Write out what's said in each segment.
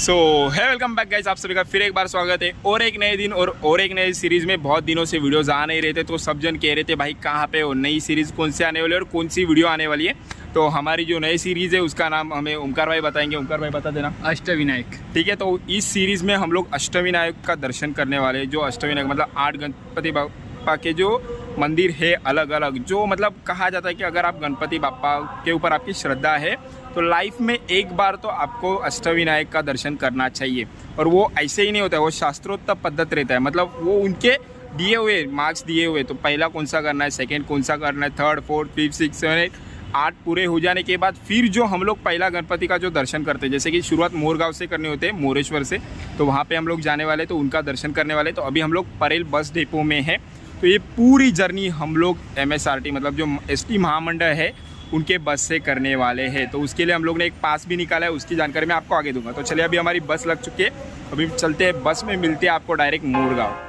सो है welcome back guys, आप सभी का फिर एक बार स्वागत है और एक नए दिन और एक नई सीरीज़ में। बहुत दिनों से वीडियोज़ आ नहीं रहे थे तो सब जन कह रहे थे भाई कहाँ पे और नई सीरीज़ कौन से आने वाली है और कौन सी वीडियो आने वाली है। तो हमारी जो नई सीरीज़ है उसका नाम हमें ओमकार भाई बताएंगे। ओमकार भाई बता देना। अष्टविनायक। ठीक है, तो इस सीरीज़ में हम लोग अष्टविनायक का दर्शन करने वाले हैं। जो अष्टविनायक मतलब 8 गणपति बापा के जो मंदिर है अलग अलग, जो मतलब कहा जाता है कि अगर आप गणपति बापा के ऊपर आपकी श्रद्धा है तो लाइफ में एक बार तो आपको अष्टविनायक का दर्शन करना चाहिए। और वो ऐसे ही नहीं होता है, वो शास्त्रोक्त पद्धत रहता है। मतलब वो उनके दिए हुए मार्क्स दिए हुए, तो पहला कौन सा करना है, सेकंड कौन सा करना है, third fourth fifth six seven 8 पूरे हो जाने के बाद फिर जो हम लोग पहला गणपति का जो दर्शन करते हैं, जैसे कि शुरुआत मोरगांव से करने होते हैं, मोरेश्वर से, तो वहाँ पे हम लोग जाने वाले, तो उनका दर्शन करने वाले। तो अभी हम लोग परेल बस डिपो में है। तो ये पूरी जर्नी हम लोग MSRT मतलब जो ST महामंडल है उनके बस से करने वाले हैं। तो उसके लिए हम लोग ने एक पास भी निकाला है, उसकी जानकारी मैं आपको आगे दूंगा। तो चलिए, अभी हमारी बस लग चुकी है, अभी चलते हैं बस में, मिलते हैं आपको डायरेक्ट मोरगांव।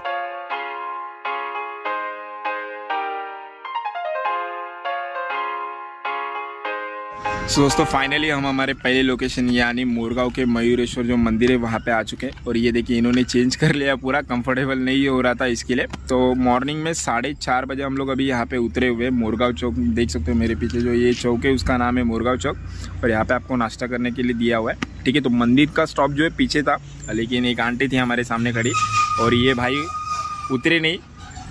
सो दोस्तों, फाइनली हम हमारे पहले लोकेशन यानी मोरगांव के मयूरेश्वर जो मंदिर है वहाँ पे आ चुके हैं। और ये देखिए, इन्होंने चेंज कर लिया, पूरा कंफर्टेबल नहीं हो रहा था इसके लिए। तो मॉर्निंग में 4:30 बजे हम लोग अभी यहाँ पे उतरे हुए। मोरगांव चौक देख सकते हो मेरे पीछे, जो ये चौक है उसका नाम है मोरगांव चौक। और यहाँ पे आपको नाश्ता करने के लिए दिया हुआ है। ठीक है, तो मंदिर का स्टॉप जो है पीछे था, लेकिन एक आंटी थी हमारे सामने खड़ी और ये भाई उतरे नहीं।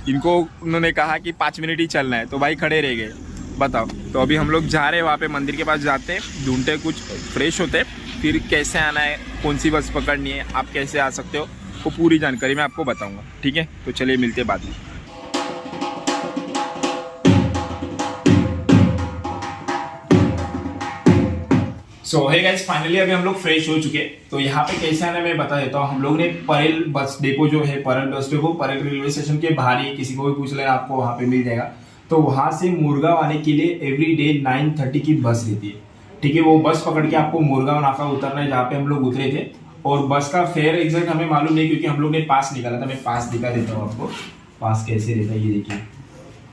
इनको उन्होंने कहा कि 5 मिनट ही चलना है, तो भाई खड़े रह गए। बताओ, तो अभी हम लोग जा रहे हैं वहाँ पे मंदिर के पास, जाते हैं, ढूंढते कुछ फ्रेश होते, फिर कैसे आना है, कौन सी बस पकड़नी है, आप कैसे आ सकते हो, वो पूरी जानकारी मैं आपको बताऊंगा। ठीक है, तो चलिए मिलते हैं बाद में। सो हे गाइस, फाइनली अभी हम लोग फ्रेश हो चुके हैं। तो यहाँ पे कैसे आना है मैं बता देता हूँ। हम लोग ने परेल बस डिपो जो है, Parel bus depot Parel railway station के बाहर ही, किसी को भी पूछ लेना आपको वहाँ पे मिल जाएगा। तो वहां से मोरगांव आने के लिए एवरी डे 9:30 की बस रहती है। ठीक है, वो बस पकड़ के आपको मोरगांव नाका उतरना है, जहाँ पे हम लोग उतरे थे। और बस का फेयर एग्जैक्ट हमें मालूम नहीं, क्योंकि हम लोग ने पास निकाला था। मैं पास दिखा देता हूँ आपको, पास कैसे रहता है। ये देखिए,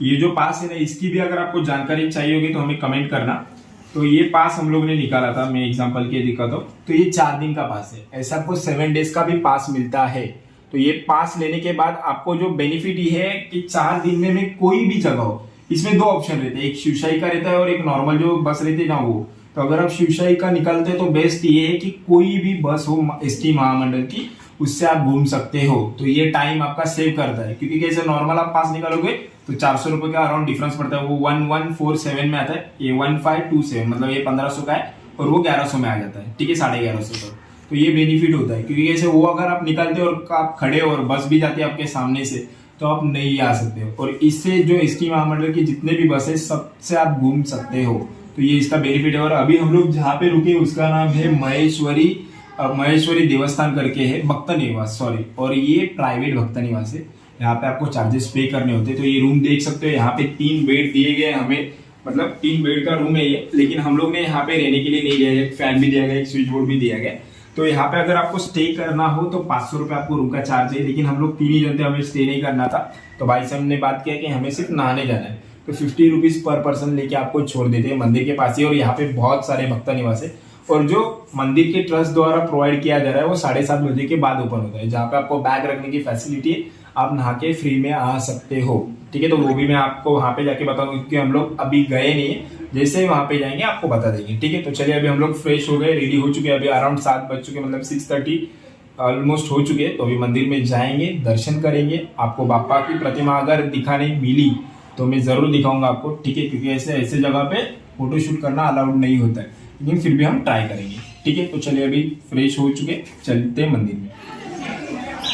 ये जो पास है ना, इसकी भी अगर आपको जानकारी चाहिए होगी तो हमें कमेंट करना। तो ये पास हम लोग ने निकाला था, मैं एग्जाम्पल के दिखा दो। तो ये 4 दिन का पास है। ऐसा आपको 7 डेज का भी पास मिलता है। तो ये पास लेने के बाद आपको जो बेनिफिट ये है कि 4 दिन में कोई भी जगह हो, इसमें 2 ऑप्शन रहते हैं, एक शिवशाही का रहता है और एक नॉर्मल जो बस रहती है ना वो। तो अगर आप शिवशाही का निकालते हैं तो बेस्ट ये है कि कोई भी बस हो ST महामंडल की, उससे आप घूम सकते हो। तो ये टाइम आपका सेव करता है, क्योंकि कैसे नॉर्मल आप पास निकालोगे तो 400 रुपए का अराउंड डिफरेंस पड़ता है। वो 1147 में आता है, ये 1527, मतलब ये 1500 का है और वो 1100 में आ जाता है। ठीक है, 1150 का। तो ये बेनिफिट होता है, क्योंकि कैसे वो अगर आप निकालते हो और आप खड़े हो और बस भी जाती है आपके सामने से, तो आप नहीं आ सकते हो। और इससे जो ST महामंडल की जितने भी बस है सबसे आप घूम सकते हो। तो ये इसका बेनिफिट है। और अभी हम लोग जहाँ पे रुके उसका नाम है महेश्वरी देवस्थान करके है, भक्त निवास, सॉरी। और ये प्राइवेट भक्त निवास है, यहाँ पे आपको चार्जेस पे करने होते हैं। तो ये रूम देख सकते हो, यहाँ पे 3 बेड दिए गए हमें, मतलब 3 बेड का रूम है ये। लेकिन हम लोग ने यहाँ पे रहने के लिए नहीं लिया है, एक फैन भी दिया गया, एक स्विच बोर्ड भी दिया गया। तो यहाँ पे अगर आपको स्टे करना हो तो 500 रुपये आपको रूम का चार्ज है। लेकिन हम लोग 3 ही जन थे, हमें स्टे नहीं करना था। तो भाई साहब ने बात किया कि हमें सिर्फ नहाने जाना है, तो 50 रुपीज पर पर्सन लेके आपको छोड़ देते हैं मंदिर के पास ही। और यहाँ पे बहुत सारे भक्त निवास है। और जो मंदिर के ट्रस्ट द्वारा प्रोवाइड किया जा रहा है वो 7:30 बजे के बाद ओपन होता है, जहाँ पे आपको बैग रखने की फैसिलिटी है, आप नहा के फ्री में आ सकते हो। ठीक है, तो वो भी मैं आपको वहाँ पे जाके बताऊंगा, क्योंकि हम लोग अभी गए नहीं है। जैसे ही वहाँ पे जाएंगे आपको बता देंगे। ठीक है, तो चलिए, अभी हम लोग फ्रेश हो गए, रेडी हो चुके हैं। अभी अराउंड 7 बज चुके, मतलब 6:30 ऑलमोस्ट हो चुके हैं। तो अभी मंदिर में जाएंगे, दर्शन करेंगे। आपको बापा की प्रतिमा अगर दिखाने मिली तो मैं जरूर दिखाऊंगा आपको। ठीक है, क्योंकि ऐसे जगह पे फोटोशूट करना अलाउड नहीं होता है, लेकिन फिर भी हम ट्राई करेंगे। ठीक है, तो चलिए, अभी फ्रेश हो चुके, चलते हैं मंदिर में।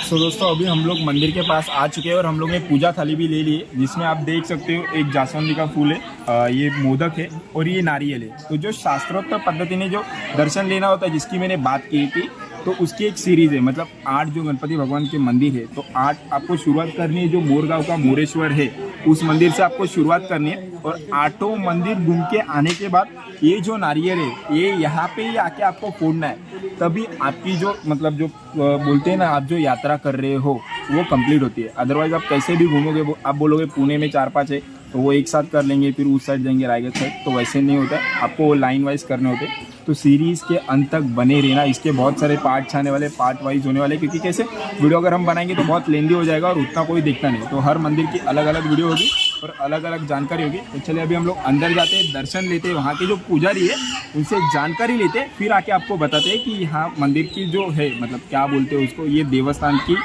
सो दोस्तों, अभी हम लोग मंदिर के पास आ चुके हैं और हम लोग ने पूजा थाली भी ले ली है, जिसमें आप देख सकते हो एक जासवंदी का फूल है, ये मोदक है और ये नारियल है। तो जो शास्त्रोक्त पद्धति ने जो दर्शन लेना होता है, जिसकी मैंने बात की थी, तो उसकी एक सीरीज़ है। मतलब 8 जो गणपति भगवान के मंदिर है, तो 8 आपको शुरुआत करनी है। जो मोरगांव का मोरेश्वर है उस मंदिर से आपको शुरुआत करनी है। और 8 मंदिर घूम के आने के बाद ये जो नारियल है ये यहाँ पे ही आके आपको फोड़ना है, तभी आपकी जो मतलब जो बोलते हैं ना, आप जो यात्रा कर रहे हो वो कंप्लीट होती है। अदरवाइज आप कैसे भी घूमोगे, आप बोलोगे पुणे में 4-5 है, तो वो एक साथ कर लेंगे फिर उस साइड जाएंगे रायगढ़ साइड, तो वैसे नहीं होता है, आपको वो लाइन वाइज करने होते। तो सीरीज़ के अंत तक बने रहना, इसके बहुत सारे पार्ट्स आने वाले, पार्ट वाइज होने वाले, क्योंकि कैसे वीडियो अगर हम बनाएंगे तो बहुत लेंदी हो जाएगा और उतना कोई देखता नहीं। तो हर मंदिर की अलग अलग वीडियो होगी और अलग अलग जानकारी होगी। तो चलिए अभी हम लोग अंदर जाते हैं, दर्शन लेते हैं, वहाँ के जो पुजारी है उनसे जानकारी लेते हैं, फिर आके आपको बताते हैं कि यहाँ मंदिर की जो है मतलब क्या बोलते हैं उसको, ये देवस्थान की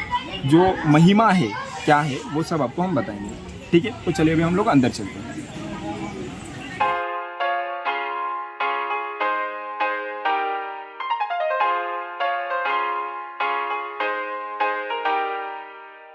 जो महिमा है क्या है वो सब आपको हम बताएंगे। ठीक है, तो चलिए अभी हम लोग अंदर चलते हैं।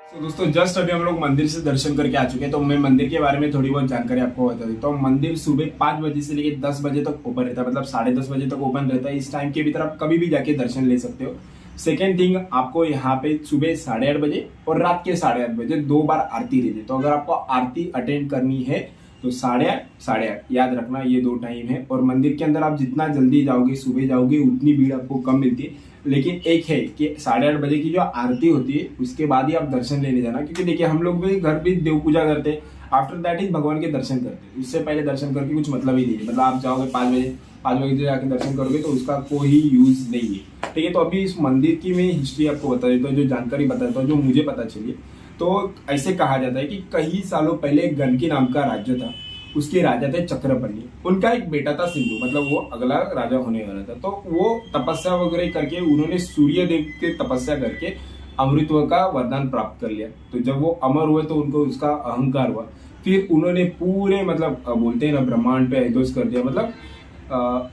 तो दोस्तों जस्ट अभी हम लोग मंदिर से दर्शन करके आ चुके हैं। तो मैं मंदिर के बारे में थोड़ी बहुत जानकारी आपको बता देता हूँ। मंदिर सुबह 5 बजे से लेकर 10 बजे तक ओपन रहता है, मतलब 10:30 बजे तक ओपन रहता है। इस टाइम के भीतर आप कभी भी जाके दर्शन ले सकते हो। सेकेंड थिंग, आपको यहाँ पे सुबह 8:30 बजे और रात के 8:30 बजे 2 बार आरती रहती है। तो अगर आपको आरती अटेंड करनी है तो 8:30 याद रखना, ये 2 टाइम है। और मंदिर के अंदर आप जितना जल्दी जाओगे, सुबह जाओगे, उतनी भीड़ आपको कम मिलती है। लेकिन एक है कि 8:30 बजे की जो आरती होती है उसके बाद ही आप दर्शन लेने जाना, क्योंकि देखिए हम लोग भी घर भी देव पूजा करते हैं, आफ्टर दैट ही भगवान के दर्शन करते हैं। इससे पहले दर्शन करके कुछ मतलब ही नहीं है। मतलब आप जाओगे 5 बजे जाके दर्शन करोगे तो उसका कोई यूज नहीं है। ठीक है, तो अभी इस मंदिर की मैं हिस्ट्री आपको बता देता हूँ, जो जानकारी बता देता हूँ, जो मुझे पता चली। तो ऐसे कहा जाता है कि कई सालों पहले गणकी नाम का राज्य था, उसके राजा थे चक्रपल्ली। उनका एक बेटा था सिंधु, मतलब वो अगला राजा होने वाला था। तो वो तपस्या वगैरह करके उन्होंने सूर्य देव के तपस्या करके अमृतत्व का वरदान प्राप्त कर लिया। तो जब वो अमर हुए तो उनको उसका अहंकार हुआ। फिर उन्होंने पूरे मतलब बोलते हैं ना ब्रह्मांड पे ऐदोस कर दिया, मतलब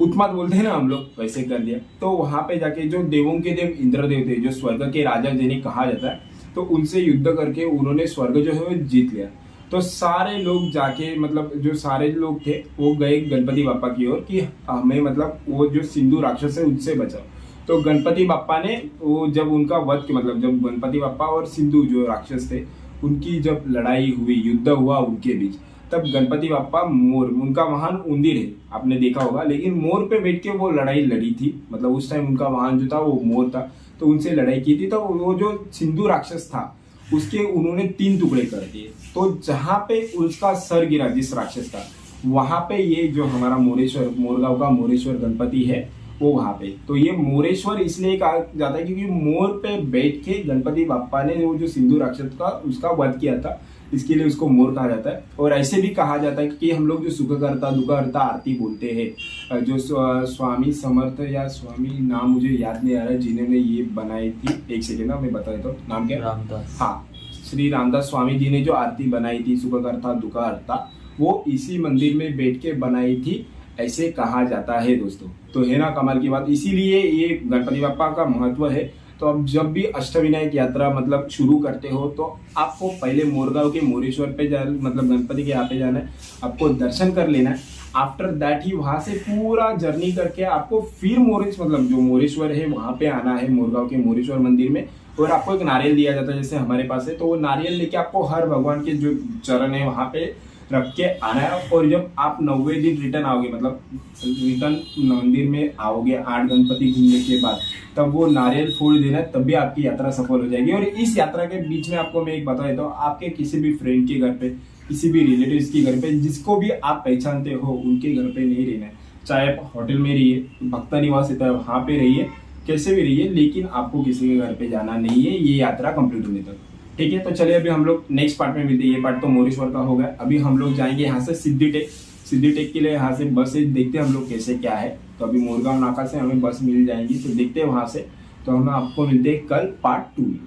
उत्माद बोलते हैं ना हम लोग, वैसे कर दिया। तो वहां पे जाके जो देवों के देव इंद्रदेव थे, जो स्वर्ग के राजा जिन्हें कहा जाता है, तो उनसे युद्ध करके उन्होंने स्वर्ग जो है वो जीत लिया। तो सारे लोग जाके मतलब जो सारे लोग थे वो गए गणपति बापा की ओर कि हमें मतलब वो जो सिंधु राक्षस है उनसे बचाओ। तो गणपति बापा ने वो जब उनका वध मतलब जब गणपति बापा और सिंधु जो राक्षस थे उनकी जब लड़ाई हुई, युद्ध हुआ उनके बीच, तब गणपति बापा मोर, उनका वाहन उंदीर है, आपने देखा होगा, लेकिन मोर पे बैठ के वो लड़ाई लड़ी थी। मतलब उस टाइम उनका वाहन जो था वो मोर था, तो उनसे लड़ाई की थी। तो वो जो सिंधु राक्षस था उसके उन्होंने 3 टुकड़े कर दिए। तो जहां पे उसका सर गिरा जिस राक्षस का, वहां पे ये जो हमारा मोरेश्वर, मोरगांव का मोरेश्वर गणपति है वो वहां पे। तो ये मोरेश्वर इसलिए कहा जाता है क्योंकि मोर पे बैठ के गणपति बापा ने वो जो सिंधु राक्षस का उसका वध किया था, इसके लिए उसको मोर कहा जाता है। और ऐसे भी कहा जाता है कि हम लोग जो सुखकर्ता दुखहर्ता आरती बोलते हैं, जो स्वामी समर्थ या स्वामी नाम मुझे याद नहीं आ रहा है जिन्होंने ये बनाई थी, एक सेकेंड मैं बता देता हूँ नाम क्या, रामदास, हाँ, श्री रामदास स्वामी जी ने जो आरती बनाई थी सुखकर्ता दुखहर्ता, वो इसी मंदिर में बैठ के बनाई थी, ऐसे कहा जाता है दोस्तों। तो है ना कमाल की बात, इसीलिए ये गणपति बापा का महत्व है। तो अब जब भी अष्टविनायक यात्रा मतलब शुरू करते हो तो आपको पहले मोरगांव के मोरेश्वर पे मतलब गणपति के यहाँ पे जाना है, आपको दर्शन कर लेना है। आफ्टर दैट ही वहां से पूरा जर्नी करके आपको फिर मतलब जो मोरेश्वर है वहां पे आना है, मोरगांव के मोरेश्वर मंदिर में। और आपको एक नारियल दिया जाता है जैसे हमारे पास है, तो वो नारियल लेके आपको हर भगवान के जो चरण है वहां पे रख के आना है। और जब आप 90वें दिन रिटर्न आओगे, मतलब रिटर्न मंदिर में आओगे 8 गणपति घूमने के बाद, तब वो नारियल फोड़ देना है, तब भी आपकी यात्रा सफल हो जाएगी। और इस यात्रा के बीच में आपको मैं एक बता देता हूँ, आपके किसी भी फ्रेंड के घर पे, किसी भी रिलेटिव्स के घर पे, जिसको भी आप पहचानते हो उनके घर पे नहीं रहना है। चाहे आप होटल में रहिए, भक्ता निवास रहता है वहां पे रहिए, कैसे भी रहिए, लेकिन आपको किसी के घर पे जाना नहीं है ये यात्रा कंप्लीट होने तक। ठीक है, तो चलिए अभी हम लोग नेक्स्ट पार्ट में मिलते हैं। ये पार्ट तो मोरेश्वर का हो गया। अभी हम लोग जाएंगे यहाँ से सिद्धिटेक के लिए। यहाँ से बस से देखते हैं हम लोग कैसे क्या है। तो अभी मोरगांव नाका से हमें बस मिल जाएंगी, तो देखते हैं वहां से। तो हम आपको मिलते हैं कल पार्ट 2 में।